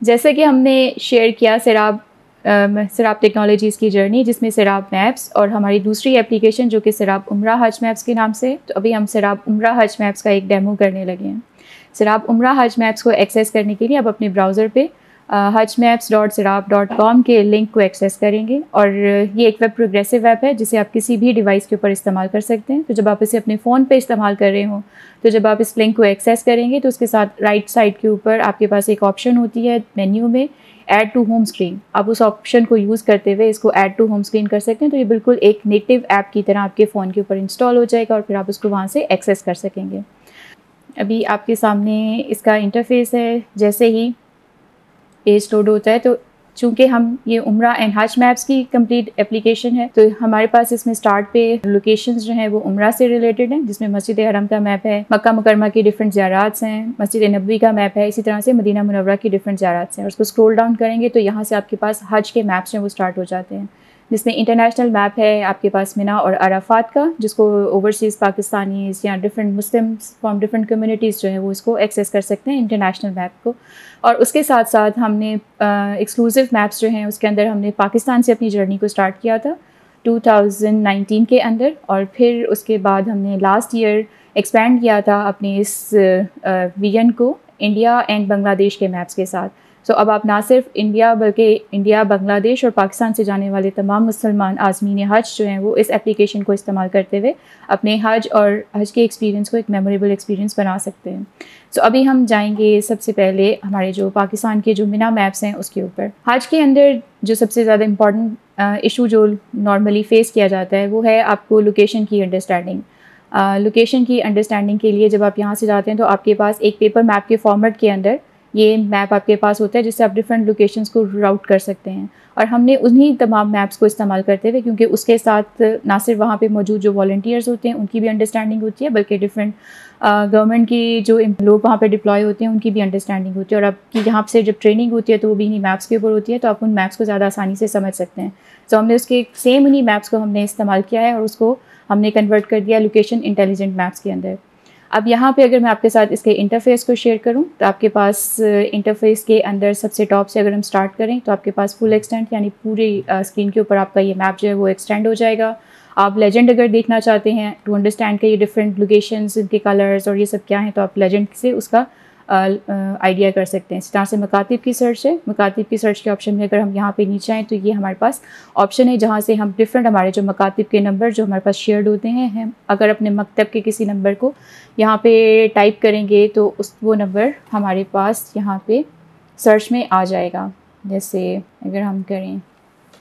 जैसे कि हमने शेयर किया सिराब टेक्नोलॉजीज़ की जर्नी, जिसमें सिराब मैप्स और हमारी दूसरी एप्लीकेशन जो कि सिराब उम्रा हज मैप्स के नाम से, तो अभी हम सिराब उम्रा हज मैप्स का एक डेमो करने लगे हैं। सिराब उम्रा हज मैप्स को एक्सेस करने के लिए आप अपने ब्राउज़र पे hajmaps.sirab.com के लिंक को एक्सेस करेंगे और ये एक वेब प्रोग्रेसिव ऐप है जिसे आप किसी भी डिवाइस के ऊपर इस्तेमाल कर सकते हैं। तो जब आप इसे अपने फ़ोन पे इस्तेमाल कर रहे हों, तो जब आप इस लिंक को एक्सेस करेंगे तो उसके साथ राइट साइड के ऊपर आपके पास एक ऑप्शन होती है मेन्यू में, ऐड टू होम स्क्रीन। आप उस ऑप्शन को यूज़ करते हुए इसको ऐड टू होम स्क्रीन कर सकते हैं। तो ये बिल्कुल एक नेटिव ऐप की तरह आपके फ़ोन के ऊपर इंस्टॉल हो जाएगा और फिर आप उसको वहाँ से एक्सेस कर सकेंगे। अभी आपके सामने इसका इंटरफेस है। जैसे ही पेज लोड होता है, तो चूँकि हम ये उम्रा एंड हज मैप्स की कंप्लीट एप्लीकेशन है, तो हमारे पास इसमें स्टार्ट पे लोकेशंस जो हैं वो उम्रा से रिलेटेड हैं, जिसमें मस्जिद हरम का मैप है, मक्का मुकरमा की डिफरेंट ज़ियारात हैं, मस्जिद नबवी का मैप है, इसी तरह से मदीना मुनव्वरा की डिफरेंट ज़ियारात हैं। और उसको स्क्रॉल डाउन करेंगे तो यहाँ से आपके पास हज के मैप्स हैं वो स्टार्ट हो जाते हैं, जिसमें इंटरनेशनल मैप है आपके पास मिना और अराफात का, जिसको ओवरसीज़ पाकिस्तानीज़ या different Muslims from different communities जो है वो इसको एक्सेस कर सकते हैं इंटरनेशनल मैप को। और उसके साथ साथ हमने एक्सक्लूसिव मैप्स जो हैं उसके अंदर हमने पाकिस्तान से अपनी जर्नी को स्टार्ट किया था 2019 के अंदर, और फिर उसके बाद हमने लास्ट ईयर एक्सपेंड किया था अपने इस विजन को इंडिया एंड बांग्लादेश के मैप्स के साथ। सो अब आप ना सिर्फ इंडिया बल्कि इंडिया, बांग्लादेश और पाकिस्तान से जाने वाले तमाम मुसलमान आज़मीन हज जो हैं वो इस एप्लीकेशन को इस्तेमाल करते हुए अपने हज और हज के एक्सपीरियंस को एक मेमोरेबल एक्सपीरियंस बना सकते हैं। सो अभी हम जाएंगे सबसे पहले हमारे जो पाकिस्तान के जो मिना मैप्स हैं उसके ऊपर। हज के अंदर जो सबसे ज़्यादा इम्पॉर्टेंट इशू जो नॉर्मली फ़ेस किया जाता है वो है आपको लोकेशन की अंडरस्टैंडिंग। लोकेशन की अंडरस्टैंडिंग के लिए जब आप यहाँ से जाते हैं तो आपके पास एक पेपर मैप के फॉर्मेट के अंदर ये मैप आपके पास होता है, जिससे आप डिफरेंट लोकेशंस को राउट कर सकते हैं। और हमने उन्हीं तमाम मैप्स को इस्तेमाल करते हुए, क्योंकि उसके साथ ना सिर्फ वहाँ पे मौजूद जो वॉलंटियर्स होते हैं उनकी भी अंडरस्टैंडिंग होती है, बल्कि डिफरेंट गवर्नमेंट की जो लोग वहाँ पे डिप्लॉय होते हैं उनकी भी अंडरस्टैंडिंग होती है। और आपकी यहाँ से जब ट्रेनिंग होती है तो वो भी इन्हीं मैप्स के ऊपर होती है, तो आप उन मैप्स को ज़्यादा आसानी से समझ सकते हैं। तो हमने उसके सेम उन्हीं मैप्स को हमने इस्तेमाल किया है और उसको हमने कन्वर्ट कर दिया लोकेशन इंटेलिजेंट मैप्स के अंदर। अब यहाँ पे अगर मैं आपके साथ इसके इंटरफेस को शेयर करूँ तो आपके पास इंटरफेस के अंदर सबसे टॉप से अगर हम स्टार्ट करें तो आपके पास फुल एक्सटेंड यानी पूरी स्क्रीन के ऊपर आपका ये मैप जो है वो एक्सटेंड हो जाएगा। आप लेजेंड अगर देखना चाहते हैं टू अंडरस्टैंड के ये डिफरेंट लोकेशंस, इनके कलर्स और ये सब क्या हैं, तो आप लेजेंड से उसका आइडिया कर सकते हैं। इस तरह से मकातिब की सर्च है। मकातिब की सर्च के ऑप्शन में अगर हम यहाँ पे नीचे आएँ तो ये हमारे पास ऑप्शन है जहाँ से हम डिफरेंट हमारे जो मकातिब के नंबर जो हमारे पास शेयर्ड होते हैं, हम अगर अपने मकतब के किसी नंबर को यहाँ पे टाइप करेंगे तो वो नंबर हमारे पास यहाँ पे सर्च में आ जाएगा। जैसे अगर हम करें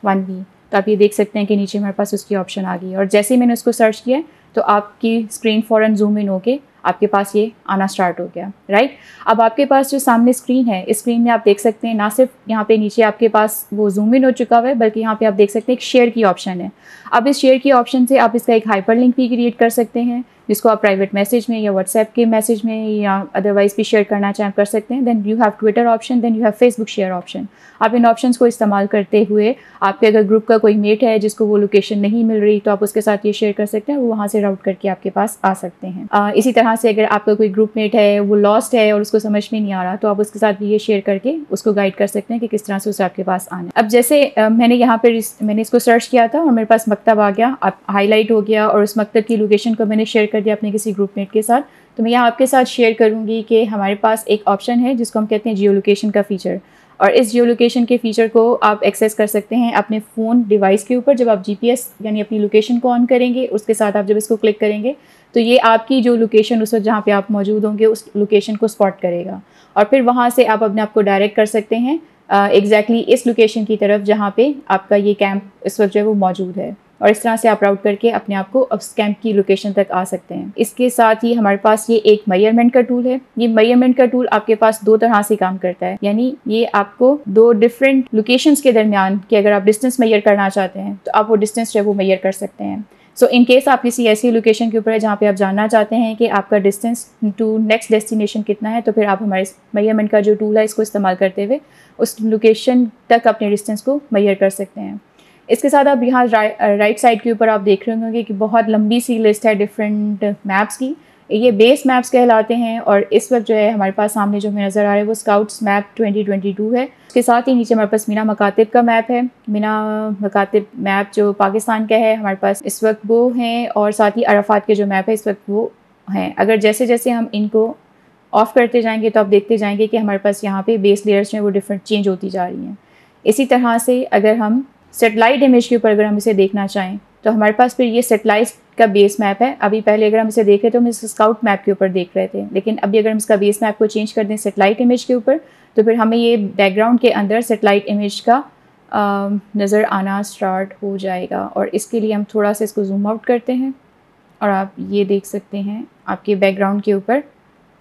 1B तो आप ये देख सकते हैं कि नीचे हमारे पास उसकी ऑप्शन आ गई, और जैसे ही मैंने उसको सर्च किया तो आपकी स्क्रीन फ़ौरन जूम इन होके आपके पास ये आना स्टार्ट हो गया, राइट। अब आपके पास जो सामने स्क्रीन है, इस स्क्रीन में आप देख सकते हैं ना सिर्फ यहाँ पे नीचे आपके पास वो जूम इन हो चुका हुआ है, बल्कि यहाँ पे आप देख सकते हैं एक शेयर की ऑप्शन है। अब इस शेयर की ऑप्शन से आप इसका एक हाइपर लिंक भी क्रिएट कर सकते हैं, जिसको आप प्राइवेट मैसेज में या व्हाट्सएप के मैसेज में या अदरवाइज भी शेयर करना चाहें कर सकते हैं। Then you have Twitter option, then you have Facebook share option. आप इन ऑप्शंस को इस्तेमाल करते हुए आपके अगर ग्रुप का कोई मेट है जिसको वो लोकेशन नहीं मिल रही तो आप उसके साथ ये शेयर कर सकते हैं, वो वहाँ से राउट करके आपके पास आ सकते हैं। इसी तरह से अगर आपका कोई ग्रुप मेट है वो लॉस्ट है और उसको समझ में नहीं आ रहा तो आप उसके साथ भी ये शेयर करके उसको गाइड कर सकते हैं कि किस तरह से उसे आपके पास आना है। अब जैसे मैंने यहाँ पर मैंने इसको सर्च किया था और मेरे पास मकतब आ गया, अब हाईलाइट हो गया और उस मकतब की लोकेशन को मैंने शेयर कर दिया अपने किसी ग्रुप मेट के साथ। तो मैं यहाँ आपके साथ शेयर करूँगी कि हमारे पास एक ऑप्शन है जिसको हम कहते हैं जियो लोकेशन का फ़ीचर, और इस जियो लोकेशन के फ़ीचर को आप एक्सेस कर सकते हैं अपने फ़ोन डिवाइस के ऊपर। जब आप जीपीएस यानी अपनी लोकेशन को ऑन करेंगे, उसके साथ आप जब इसको क्लिक करेंगे तो ये आपकी जो लोकेशन उस वक्त जहाँ पे आप मौजूद होंगे उस लोकेशन को स्पॉट करेगा, और फिर वहाँ से आप अपने आप को डायरेक्ट कर सकते हैं एग्जैक्टली इस लोकेशन की तरफ जहाँ पे आपका ये कैंप इस वक्त जो है वो मौजूद है, और इस तरह से आप राउट करके अपने आप को उस कैंप की लोकेशन तक आ सकते हैं। इसके साथ ही हमारे पास ये एक मेजरमेंट का टूल है। ये मेजरमेंट का टूल आपके पास दो तरह से काम करता है, यानी ये आपको दो डिफरेंट लोकेशंस के दरमियान कि अगर आप डिस्टेंस मेजर करना चाहते हैं तो आप वो डिस्टेंस जो है वो मेजर कर सकते हैं। सो इन केस आप किसी ऐसी लोकेशन के ऊपर है जहाँ पे आप जानना चाहते हैं कि आपका डिस्टेंस टू नेक्स्ट डेस्टिनेशन कितना है, तो फिर आप हमारे मेजरमेंट का जो टूल है इसको इस्तेमाल करते हुए उस लोकेशन तक अपने डिस्टेंस को मेजर कर सकते हैं। इसके साथ आप यहाँ राइट साइड के ऊपर आप देख रहे होंगे कि बहुत लंबी सी लिस्ट है डिफरेंट मैप्स की। ये बेस मैप्स कहलाते हैं। और इस वक्त जो है हमारे पास सामने जो हमें नज़र आ रहा है वो स्काउट्स मैप 2022 है। इसके साथ ही नीचे हमारे पास मीना मकातिब का मैप है। मीना मकातिब मैप जो पाकिस्तान का है हमारे पास इस वक्त वो हैं, और साथ ही अराफात के जो मैप है इस वक्त वो हैं। अगर जैसे जैसे हम इनको ऑफ़ करते जाएंगे तो आप देखते जाएंगे कि हमारे पास यहाँ पे बेस लेयर्स जो हैं वो डिफरेंट चेंज होती जा रही हैं। इसी तरह से अगर हम सेटेलाइट इमेज के ऊपर अगर हम इसे देखना चाहें तो हमारे पास फिर ये सेटेलाइट का बेस मैप है। अभी पहले अगर हम इसे देख रहे थे तो हम इस स्काउट मैप के ऊपर देख रहे थे, लेकिन अभी अगर हम इसका बेस मैप को चेंज कर दें सेटेलाइट इमेज के ऊपर तो फिर हमें ये बैकग्राउंड के अंदर सेटेलाइट इमेज का नज़र आना स्टार्ट हो जाएगा। और इसके लिए हम थोड़ा सा इसको जूम आउट करते हैं और आप ये देख सकते हैं आपके बैकग्राउंड के ऊपर।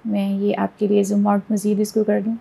मैं ये आपके लिए जूम आउट मज़ीद इसको कर दूँ।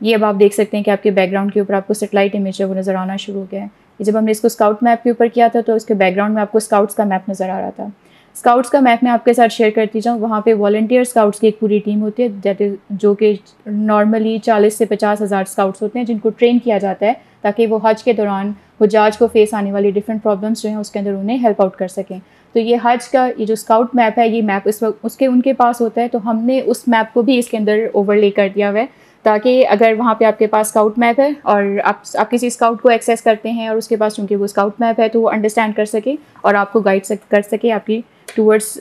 ये अब आप देख सकते हैं कि आपके बैकग्राउंड के ऊपर आपको सेटेलाइट इमेज है वो नज़र आना शुरू हो गया है। जब हमने इसको स्काउट मैप के ऊपर किया था तो उसके बैकग्राउंड में आपको स्काउट्स का मैप नज़र आ रहा था। स्काउट्स का मैप मैं आपके साथ शेयर करती जाऊँ। वहाँ पे वॉलंटियर स्काउट्स की एक पूरी टीम होती है दैट इज़ जो कि नॉर्मली 40 से 50 हज़ार स्काउट्स होते हैं जिनको ट्रेन किया जाता है ताकि वो हज के दौरान हुज्जाज को फेस आने वाली डिफरेंट प्रॉब्लम्स जो हैं उसके अंदर उन्हें हेल्प आउट कर सकें। तो ये हज का ये जो स्काउट मैप है ये मैप इस वक्त उसके उनके पास होता है, तो हमने उस मैप को भी इसके अंदर ओवरले कर दिया हुआ है ताकि अगर वहाँ पे आपके पास स्काउट मैप है और आप किसी स्काउट को एक्सेस करते हैं और उसके पास चूँकि वो स्काउट मैप है तो वो अंडरस्टैंड कर सके और आपको गाइड कर सके आपकी टूवर्ड्स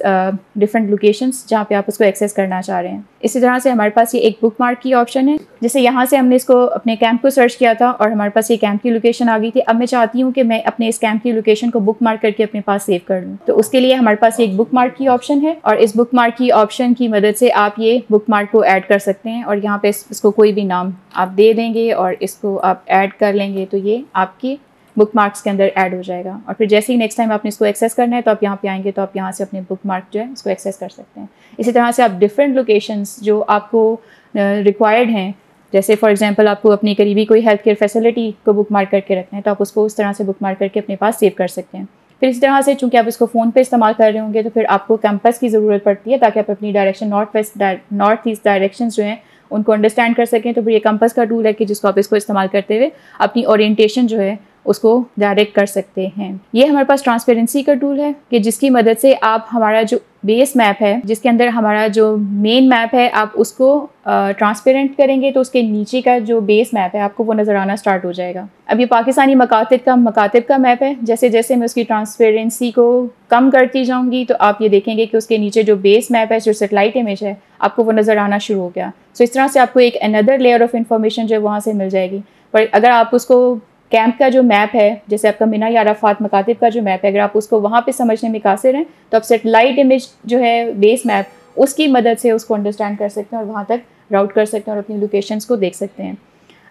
डिफरेंट लोकेशंस जहाँ पे आप उसको एक्सेस करना चाह रहे हैं। इसी तरह से हमारे पास ये एक बुक मार्क की ऑप्शन है। जैसे यहाँ से हमने इसको अपने कैंप को सर्च किया था और हमारे पास ये कैंप की लोकेशन आ गई थी। अब मैं चाहती हूँ कि मैं अपने इस कैंप की लोकेशन को बुक मार्क करके अपने पास सेव कर लूँ, तो उसके लिए हमारे पास एक बुक मार्क की ऑप्शन है और इस बुक मार्क की ऑप्शन की मदद से आप ये बुक मार्क को ऐड कर सकते हैं और यहाँ पे इसको कोई भी नाम आप दे देंगे और इसको आप ऐड कर लेंगे तो ये आपकी बुक मार्क्स के अंदर ऐड हो जाएगा। और फिर जैसे ही नेक्स्ट टाइम आपने इसको एक्सेस करना है तो आप यहाँ पे आएंगे तो आप यहाँ से अपने बुक मार्क जो है इसको एक्सेस कर सकते हैं। इसी तरह से आप डिफरेंट लोकेशंस जो आपको रिक्वायर्ड हैं, जैसे फॉर एग्जांपल आपको अपनी करीबी कोई हेल्थ केयर फैसिलिटी को बुक मार्क करके रखना है तो आप उसको उस तरह से बुक मार्क करके अपने पास सेव कर सकते हैं। फिर इस तरह से चूँकि आप इसको फ़ोन पे इस्तेमाल कर रहे होंगे तो फिर आपको कैंपस की ज़रूरत पड़ती है ताकि आप अपनी डायरेक्शन नॉर्थ ईस्ट डायरेक्शन जो हैं उनको अंडरस्टैंड कर सकें। तो फिर ये कंपास का टूल है कि जिसको आप इसको इस्तेमाल करते हुए अपनी ओरिएंटेशन जो है उसको डायरेक्ट कर सकते हैं। ये हमारे पास ट्रांसपेरेंसी का टूल है कि जिसकी मदद से आप हमारा जो बेस मैप है जिसके अंदर हमारा जो मेन मैप है आप उसको ट्रांसपेरेंट करेंगे तो उसके नीचे का जो बेस मैप है आपको वो नज़र आना स्टार्ट हो जाएगा। अब ये पाकिस्तानी मकातिब का मैप है। जैसे जैसे मैं उसकी ट्रांसपेरेंसी को कम करती जाऊंगी तो आप ये देखेंगे कि उसके नीचे जो बेस मैप है जो सेटेलाइट इमेज है आपको वो नज़र आना शुरू हो गया। सो इस तरह से आपको एक अनदर लेयर ऑफ इंफॉर्मेशन जो वहाँ से मिल जाएगी। पर अगर आप उसको कैंप का जो मैप है जैसे आपका मीना या अराफात मकातिब का जो मैप है अगर आप उसको वहाँ पे समझने में कासिर हैं तो आप सेटेलाइट इमेज जो है बेस मैप उसकी मदद से उसको अंडरस्टैंड कर सकते हैं और वहाँ तक राउट कर सकते हैं और अपनी लोकेशंस को देख सकते हैं।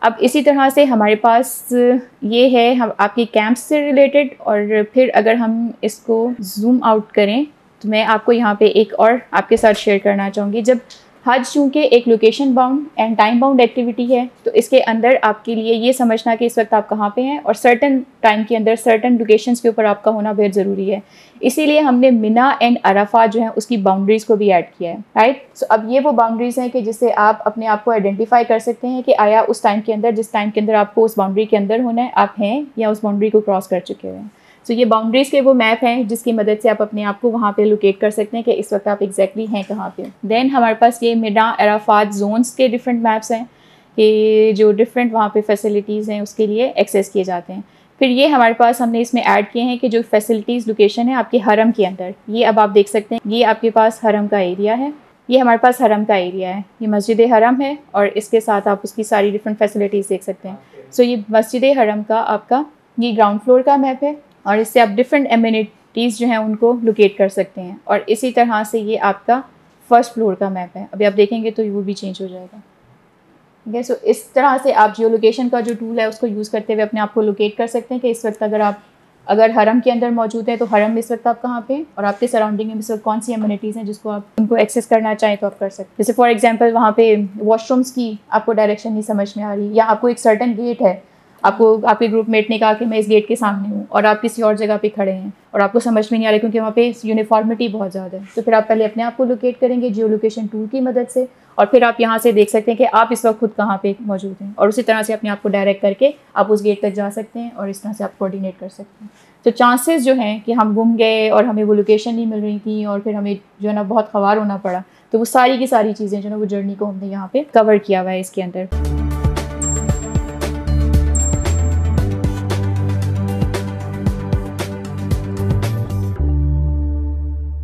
अब इसी तरह से हमारे पास ये है हम आपकी कैंप से रिलेटेड। और फिर अगर हम इसको जूम आउट करें तो मैं आपको यहाँ पे एक और आपके साथ शेयर करना चाहूँगी। जब हज चूँकि एक location bound and time bound activity है तो इसके अंदर आपके लिए ये समझना कि इस वक्त आप कहाँ पे हैं और सर्टन टाइम के अंदर सर्टन लोकेशंस के ऊपर आपका होना बेहद ज़रूरी है। इसीलिए हमने मिना एंड अराफा जो है उसकी बाउंड्रीज़ को भी ऐड किया है, राइट। सो अब ये वो बाउंड्रीज़ हैं कि जिससे आप अपने आप को आइडेंटिफाई कर सकते हैं कि आया उस टाइम के अंदर जिस टाइम के अंदर आपको उस बाउंड्री के अंदर होना है आप हैं या उस बाउंड्री को क्रॉस कर चुके हैं। तो ये बाउंड्रीज़ के वो मैप हैं जिसकी मदद से आप अपने आप को वहाँ पे लोकेट कर सकते हैं कि इस वक्त आप एग्जैक्टली हैं कहाँ पे। देन हमारे पास ये मिना अराफात जोन्स के डिफरेंट मैप्स हैं कि जो डिफरेंट वहाँ पे फैसिलिटीज़ हैं उसके लिए एक्सेस किए जाते हैं। फिर ये हमारे पास हमने इसमें ऐड किए हैं कि जो फैसिलिटीज़ लोकेशन है आपके हरम के अंदर, ये अब आप देख सकते हैं ये आपके पास हरम का एरिया है। ये हमारे पास हरम का एरिया है, ये मस्जिद हरम है और इसके साथ आप उसकी सारी डिफरेंट फैसिलिटीज़ देख सकते हैं। सो ये मस्जिद हरम का आपका ये ग्राउंड फ्लोर का मैप है और इससे आप डिफरेंट एमिनिटीज़ जो हैं उनको लोकेट कर सकते हैं। और इसी तरह से ये आपका फर्स्ट फ्लोर का मैप है, अभी आप देखेंगे तो वो भी चेंज हो जाएगा। ठीक है, सो इस तरह से आप जियो लोकेशन का जो टूल है उसको यूज़ करते हुए अपने आप को लोकेट कर सकते हैं कि इस वक्त अगर हरम के अंदर मौजूद है तो हरम में इस वक्त आप कहाँ पे और आपके सराउंडिंग में इस वक्त कौन सी एमिनिटीज़ हैं जिसको आप उनको एक्सेस करना चाहें तो आप कर सकते हैं। जैसे फॉर एग्जांपल वहाँ पे वॉशरूम्स की आपको डायरेक्शन नहीं समझ में आ रही या आपको एक सर्टन गेट है, आपको आपके ग्रुपमेट ने कहा कि मैं इस गेट के सामने हूँ और आप किसी और जगह पे खड़े हैं और आपको समझ में नहीं आ रहा क्योंकि वहाँ पे यूनिफॉर्मिटी बहुत ज़्यादा है। तो फिर आप पहले अपने आप को लोकेट करेंगे जियो लोकेशन टूल की मदद से और फिर आप यहाँ से देख सकते हैं कि आप इस वक्त खुद कहाँ पे मौजूद हैं और उसी तरह से अपने आप को डायरेक्ट करके आप उस गेट तक जा सकते हैं और इस तरह से आप कोऑर्डिनेट कर सकते हैं। तो चांसेस जो हैं कि हम गुम गए और हमें वो लोकेशन नहीं मिल रही थी और फिर हमें जो है ना बहुत ख़वार होना पड़ा, तो वो सारी की सारी चीज़ें जो है वो जर्नी को हमने यहाँ पे कवर किया हुआ है इसके अंदर।